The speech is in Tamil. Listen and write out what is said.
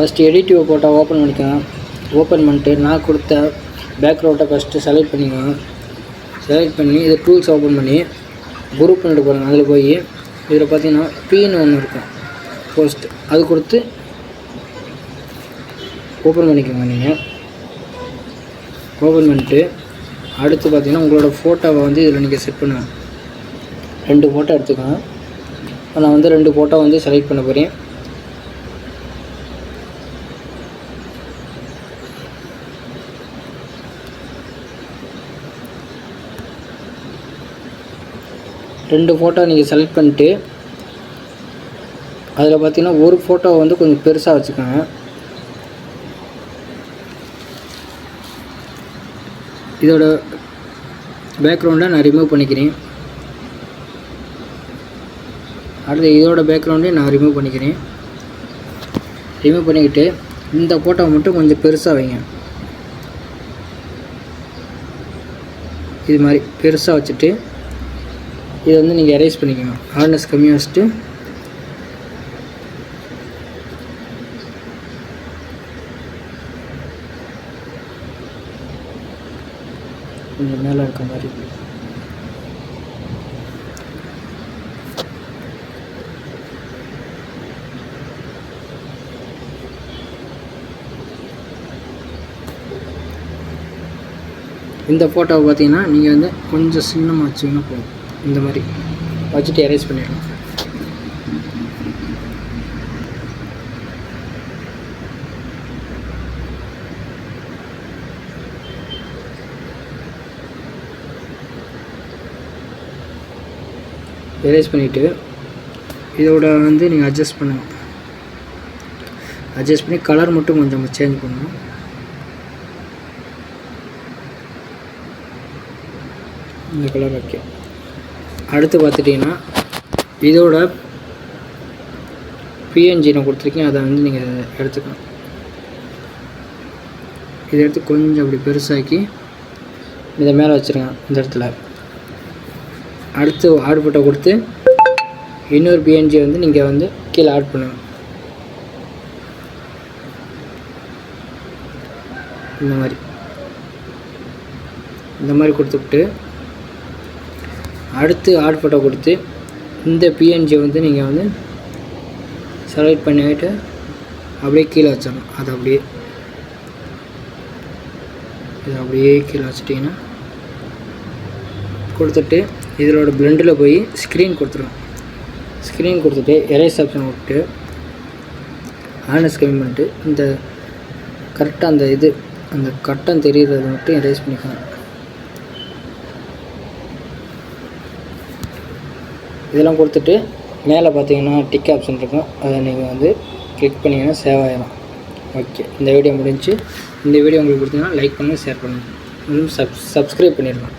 ஃபஸ்ட்டு எடிட்டிவ் ஃபோட்டோ ஓப்பன் பண்ணிக்கோங்க. ஓப்பன் பண்ணிட்டு நான் கொடுத்த பேக்ரவுண்டை ஃபஸ்ட்டு செலக்ட் பண்ணிக்கோங்க. செலக்ட் பண்ணி இதை டூல்ஸ் ஓப்பன் பண்ணி குரூப் பண்ணிட்டு போகிறாங்க. அதில் போய் இதில் பார்த்தீங்கன்னா பீன்னு ஒன்று இருக்கும், போஸ்ட், அது கொடுத்து ஓப்பன் பண்ணிக்கோங்க. நீங்கள் ஓப்பன் பண்ணிட்டு அடுத்து பார்த்தீங்கன்னா உங்களோட ஃபோட்டோவை வந்து இதில் நீங்கள் செட் பண்ணுங்கள். 2 ஃபோட்டோ எடுத்துக்கோங்க. நான் வந்து 2 ஃபோட்டோ வந்து செலக்ட் பண்ண போகிறேன். ரெண்டு ஃபோட்டோ நீங்கள் செலக்ட் பண்ணிட்டு அதில் பார்த்தீங்கன்னா ஒரு ஃபோட்டோவை வந்து கொஞ்சம் பெருசாக வச்சுக்கோங்க. இதோட பேக்ரவுண்டை நான் ரிமூவ் பண்ணிக்கிறேன். அடுத்து இதோட பேக்ரவுண்டையும் நான் ரிமூவ் பண்ணிக்கிறேன். ரிமூவ் பண்ணிக்கிட்டு இந்த ஃபோட்டோவை மட்டும் கொஞ்சம் பெருசாக வைங்க. இது மாதிரி பெருசாக வச்சுட்டு இதை வந்து நீங்கள் எரேஸ் பண்ணிக்கணும். ஹார்ட்னஸ் கம்மியாக வச்சுட்டு கொஞ்சம் மேலே இருக்க மாதிரி இந்த ஃபோட்டோவை பார்த்தீங்கன்னா நீங்கள் வந்து கொஞ்சம் சின்னமாக வச்சிங்கன்னா போதும். இந்த மாதிரி வச்சுட்டு எரேஸ் பண்ணிடலாம். எரேஸ் பண்ணிவிட்டு இதோட வந்து நீங்கள் அட்ஜஸ்ட் பண்ணுங்கள். அட்ஜஸ்ட் பண்ணி கலர் மட்டும் கொஞ்சம் சேஞ்ச் பண்ணணும். இந்த கலர் ஓகே. அடுத்து பார்த்துட்டிங்கன்னா இதோட பிஎன்ஜி நான் கொடுத்துருக்கேன், அதை வந்து நீங்கள் எடுத்துக்கணும். இதை எடுத்து கொஞ்சம் அப்படி பெருசாக்கி இதை மேலே வச்சுருங்க இந்த இடத்துல. அடுத்து ஆட் ஃபோட்டோ கொடுத்து இன்னொரு பிஎன்ஜி வந்து நீங்கள் வந்து கீழே ஆட் பண்ணுங்க. இந்த மாதிரி கொடுத்துட்டு அடுத்து ஆட் ஃபோட்டோ கொடுத்து இந்த பிஎன்ஜி வந்து நீங்கள் வந்து செலக்ட் பண்ணிவிட்டு அப்படியே கீழே வச்சிடணும். அது அப்படியே இது அப்படியே கீழே வச்சிட்டிங்கன்னா கொடுத்துட்டு இதோட பிளெண்டில் போய் ஸ்க்ரீன் கொடுத்துருவோம். ஸ்க்ரீன் கொடுத்துட்டு எரேஸ் ஆப்ஷன் விட்டு ஹார்ட்னஸ் கம்மி பண்ணிட்டு இந்த கரெக்டாக அந்த கட்டம் தெரிகிறத மட்டும் எரேஸ் பண்ணிக்கணும். இதெல்லாம் கொடுத்துட்டு மேலே பார்த்தீங்கன்னா டிக் ஆப்ஷன் இருக்கும், அதை நீங்கள் வந்து கிளிக் பண்ணிங்கன்னா சேவ் ஆகிடும். ஓகே, இந்த வீடியோ முடிஞ்சு. இந்த வீடியோ உங்களுக்கு பிடிச்சிங்கன்னா லைக் பண்ணுங்கள், ஷேர் பண்ணுங்கள், சப்ஸ்கிரைப் பண்ணிடலாம்.